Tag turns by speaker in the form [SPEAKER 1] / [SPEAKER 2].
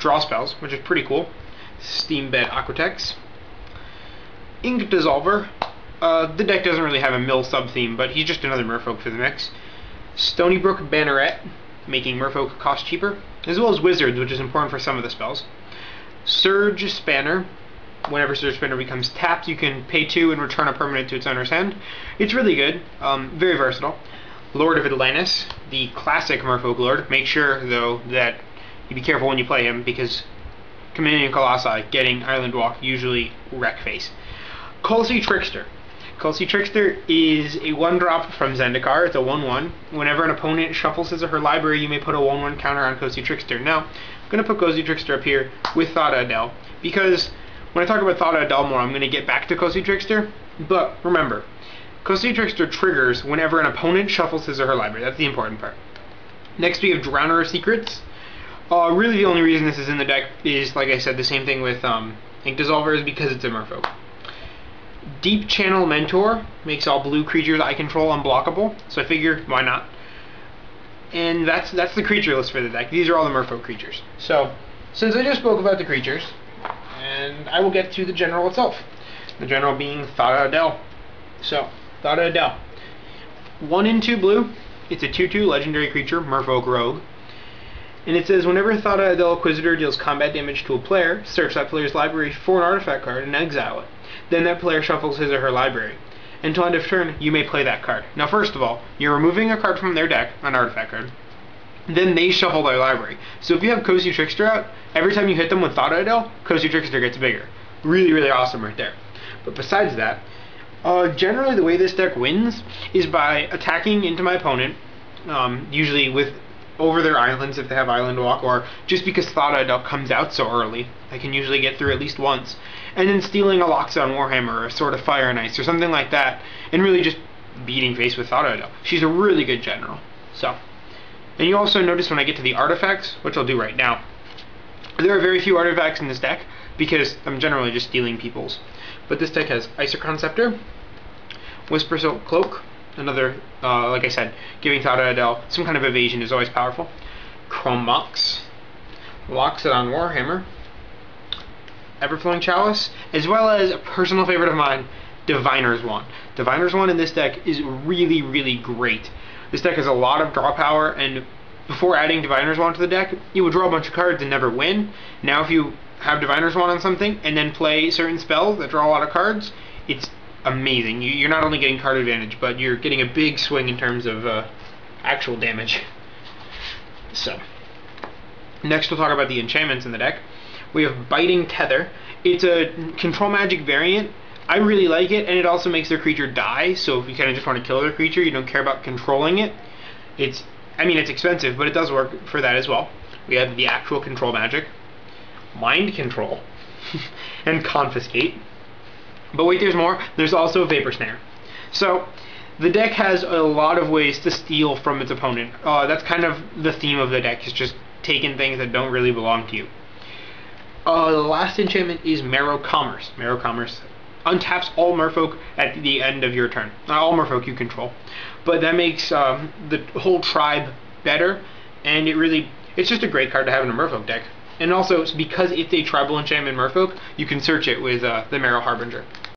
[SPEAKER 1] draw spells, which is pretty cool. Steam Bed Aquatex. Ink Dissolver. The deck doesn't really have a mill sub-theme, but he's just another Merfolk for the mix. Stony Brook Banneret, making Merfolk cost cheaper, as well as Wizards, which is important for some of the spells. Surge Spanner. Whenever Surge Spanner becomes tapped, you can pay 2 and return a permanent to its owner's hand. It's really good, very versatile. Lord of Atlantis, the classic Merfolk Lord. Make sure, though, that you be careful when you play him, because Communion Colossi getting Island Walk usually wreck face. Kulsi Trickster. Kulsi Trickster is a 1-drop from Zendikar. It's a 1/1. Whenever an opponent shuffles his or her library, you may put a 1/1 counter on Kulsi Trickster. Now, I'm going to put Kulsi Trickster up here with Thada Adel, because when I talk about Thada Adel more, I'm going to get back to Kulsi Trickster. But remember, Kulsi Trickster triggers whenever an opponent shuffles his or her library. That's the important part. Next, we have Drowner of Secrets. Really, the only reason this is in the deck is, like I said, the same thing with Ink Dissolver, is because it's a Merfolk. Deep Channel Mentor makes all blue creatures I control unblockable, so I figure, why not? And that's the creature list for the deck. These are all the Merfolk creatures. So, since I just spoke about the creatures, and I will get to the general itself. The general being Thada Adel. So, Thada Adel. 1 and 2 blue. It's a 2/2 legendary creature, Merfolk Rogue. And it says, whenever Thada Adel Inquisitor deals combat damage to a player, search that player's library for an artifact card and exile it. Then that player shuffles his or her library. Until end of turn, you may play that card. Now, first of all, you're removing a card from their deck, an artifact card. Then they shuffle their library. So if you have Kulsi Trickster out, every time you hit them with Thada Adel, Kulsi Trickster gets bigger. Really, really awesome right there. But besides that, generally the way this deck wins is by attacking into my opponent, usually with over their islands if they have Island Walk, or just because Thada Adel comes out so early, I can usually get through at least once, and then stealing a Lockdown Warhammer or a Sword of Fire and Ice or something like that, and really just beating face with Thada Adel. She's a really good general. So, and you also notice when I get to the artifacts, which I'll do right now, there are very few artifacts in this deck because I'm generally just stealing people's. But this deck has Isochron Scepter, Whisper Silk Cloak, another, like I said, giving Thada Adel some kind of evasion is always powerful. Chrome Mox, Loxodon Warhammer, Everflowing Chalice, as well as a personal favorite of mine, Diviner's Wand. Diviner's Wand in this deck is really, really great. This deck has a lot of draw power, and before adding Diviner's Wand to the deck, you would draw a bunch of cards and never win. Now if you have Diviner's Wand on something, and then play certain spells that draw a lot of cards, it's amazing. You're not only getting card advantage, but you're getting a big swing in terms of actual damage. So, next we'll talk about the enchantments in the deck. We have Biting Tether. It's a control magic variant. I really like it, and it also makes their creature die, so if you kind of just want to kill their creature, you don't care about controlling it. It's expensive, but it does work for that as well. We have the actual control magic, Mind Control, and Confiscate. But wait, there's more. There's also Vapor Snare. So, the deck has a lot of ways to steal from its opponent. That's kind of the theme of the deck, is just taking things that don't really belong to you. The last enchantment is Marrow Commerce. Marrow Commerce untaps all Merfolk at the end of your turn. Not all Merfolk you control. But that makes the whole tribe better, and it's just a great card to have in a Merfolk deck. And also, because it's a tribal enchantment Merfolk, you can search it with the Marrow Harbinger.